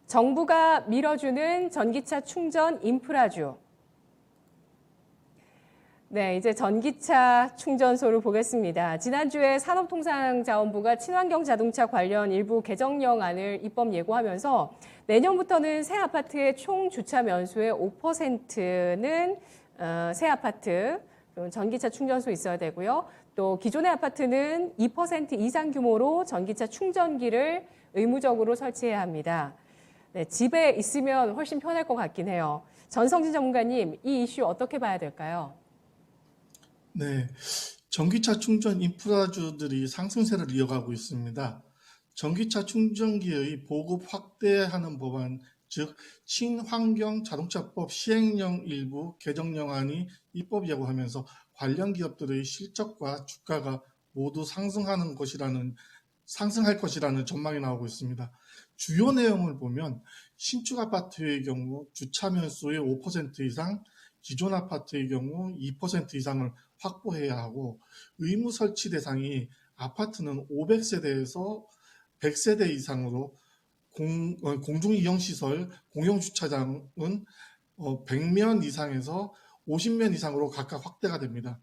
정부가 밀어주는 전기차 충전 인프라주. 네, 이제 전기차 충전소를 보겠습니다. 지난주에 산업통상자원부가 친환경 자동차 관련 일부 개정령안을 입법 예고하면서 내년부터는 새 아파트의 총 주차 면수의 5%는 새 아파트, 전기차 충전소 있어야 되고요. 또 기존의 아파트는 2% 이상 규모로 전기차 충전기를 의무적으로 설치해야 합니다. 네, 집에 있으면 훨씬 편할 것 같긴 해요. 전성진 전문가님, 이 이슈 어떻게 봐야 될까요? 네, 전기차 충전 인프라주들이 상승세를 이어가고 있습니다. 전기차 충전기의 보급 확대하는 법안, 즉 친환경 자동차법 시행령 일부 개정령안이 입법 예고하면서 관련 기업들의 실적과 주가가 모두 상승할 것이라는 전망이 나오고 있습니다. 주요 내용을 보면 신축 아파트의 경우 주차 면수의 5% 이상, 기존 아파트의 경우 2% 이상을 확보해야 하고, 의무 설치 대상이 아파트는 500세대에서 100세대 이상으로, 공중이용시설, 공용주차장은 100면 이상에서 50면 이상으로 각각 확대가 됩니다.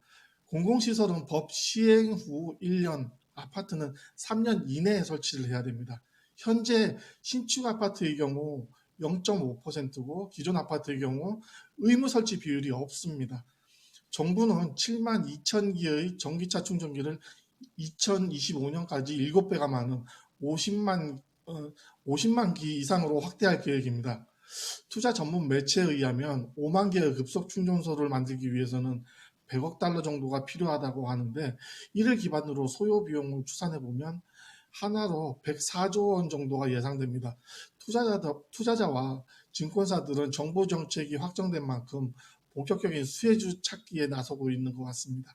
공공시설은 법 시행 후 1년, 아파트는 3년 이내에 설치를 해야 됩니다. 현재 신축 아파트의 경우 0.5%고 기존 아파트의 경우 의무 설치 비율이 없습니다. 정부는 7만 2천 기의 전기차 충전기를 2025년까지 7배가 많은 50만 기 이상으로 확대할 계획입니다. 투자 전문 매체에 의하면 5만 개의 급속 충전소를 만들기 위해서는 100억 달러 정도가 필요하다고 하는데, 이를 기반으로 소요 비용을 추산해 보면 하나로 104조 원 정도가 예상됩니다. 투자자와 증권사들은 정부 정책이 확정된 만큼 본격적인 수혜주 찾기에 나서고 있는 것 같습니다.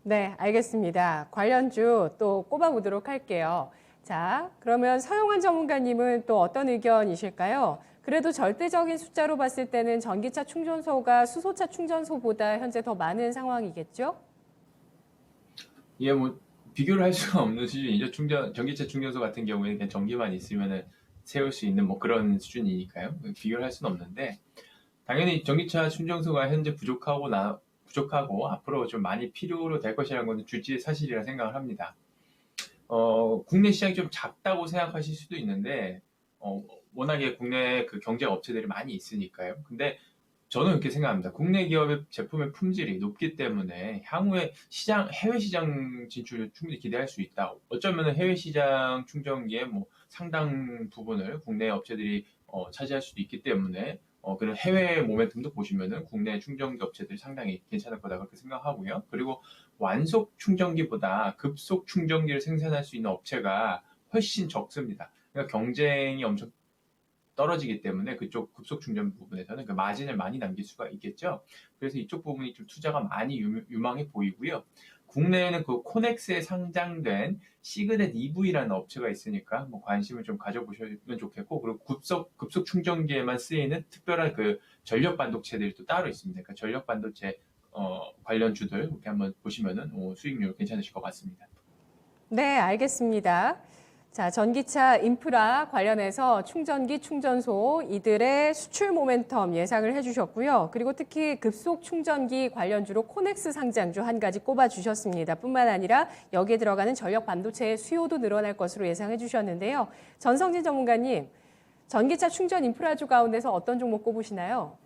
네, 알겠습니다. 관련주 또 꼽아보도록 할게요. 자, 그러면 서영환 전문가님은 또 어떤 의견이실까요? 그래도 절대적인 숫자로 봤을 때는 전기차 충전소가 수소차 충전소보다 현재 더 많은 상황이겠죠? 이게 뭐 비교를 할 수가 없는 수준이죠. 전기차 충전소 같은 경우에는 그냥 전기만 있으면은 세울 수 있는 뭐 그런 수준이니까요. 비교를 할 수는 없는데, 당연히 전기차 충전소가 현재 부족하고 앞으로 좀 많이 필요로 될 것이라는 것은 주지의 사실이라 생각을 합니다. 국내 시장이 좀 작다고 생각하실 수도 있는데, 워낙에 국내 그 경쟁 업체들이 많이 있으니까요. 근데 저는 그렇게 생각합니다. 국내 기업의 제품의 품질이 높기 때문에 향후에 해외 시장 진출을 충분히 기대할 수 있다. 어쩌면 해외 시장 충전기의 뭐 상당 부분을 국내 업체들이 차지할 수도 있기 때문에 그런 해외 모멘텀도 보시면은 국내 충전기 업체들이 상당히 괜찮을 거다 그렇게 생각하고요. 그리고 완속 충전기보다 급속 충전기를 생산할 수 있는 업체가 훨씬 적습니다. 그러니까 경쟁이 엄청 떨어지기 때문에 그쪽 급속 충전 부분에서는 그 마진을 많이 남길 수가 있겠죠. 그래서 이쪽 부분이 좀 투자가 많이 유망해 보이고요. 국내에는 그 코넥스에 상장된 시그넷 EV라는 업체가 있으니까 뭐 관심을 좀 가져보시면 좋겠고, 그리고 급속 충전기에만 쓰이는 특별한 그 전력 반도체들이 또 따로 있습니다. 그러니까 전력 반도체 관련주들 이렇게 한번 보시면은 수익률 괜찮으실 것 같습니다. 네, 알겠습니다. 자, 전기차 인프라 관련해서 충전기, 충전소 이들의 수출 모멘텀 예상을 해주셨고요. 그리고 특히 급속 충전기 관련주로 코넥스 상장주 한 가지 꼽아주셨습니다. 뿐만 아니라 여기에 들어가는 전력 반도체의 수요도 늘어날 것으로 예상해 주셨는데요. 전성진 전문가님, 전기차 충전 인프라주 가운데서 어떤 종목 꼽으시나요?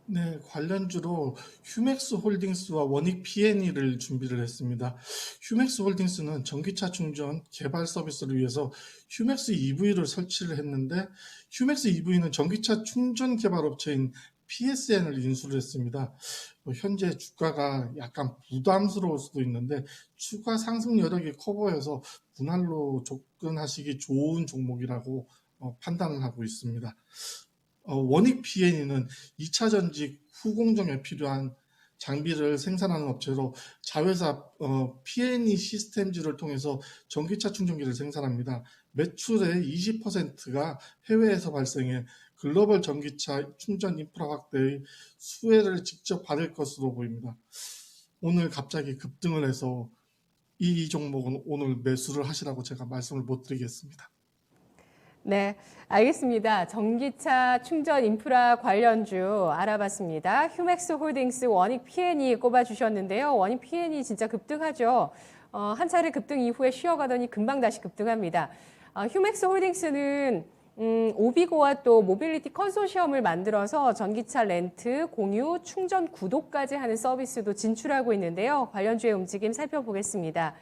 네, 관련주로 휴맥스 홀딩스와 원익 P&E를 준비를 했습니다. 휴맥스 홀딩스는 전기차 충전 개발 서비스를 위해서 휴맥스 EV를 설치를 했는데, 휴맥스 EV는 전기차 충전 개발 업체인 PSN을 인수를 했습니다. 현재 주가가 약간 부담스러울 수도 있는데 추가 상승 여력이 커 보여서 분할로 접근하시기 좋은 종목이라고 판단을 하고 있습니다. 원익 P&E는 2차 전지 후공정에 필요한 장비를 생산하는 업체로 자회사 P&E 시스템즈를 통해서 전기차 충전기를 생산합니다. 매출의 20%가 해외에서 발생해 글로벌 전기차 충전 인프라 확대의 수혜를 직접 받을 것으로 보입니다. 오늘 갑자기 급등을 해서 이 종목은 오늘 매수를 하시라고 제가 말씀을 못 드리겠습니다. 네, 알겠습니다. 전기차 충전 인프라 관련주 알아봤습니다. 휴맥스 홀딩스 원익 P&E 꼽아주셨는데요. 원익 P&E 진짜 급등하죠. 한 차례 급등 이후에 쉬어가더니 금방 다시 급등합니다. 휴맥스 홀딩스는 오비고와 또 모빌리티 컨소시엄을 만들어서 전기차 렌트, 공유, 충전 구독까지 하는 서비스도 진출하고 있는데요. 관련주의 움직임 살펴보겠습니다.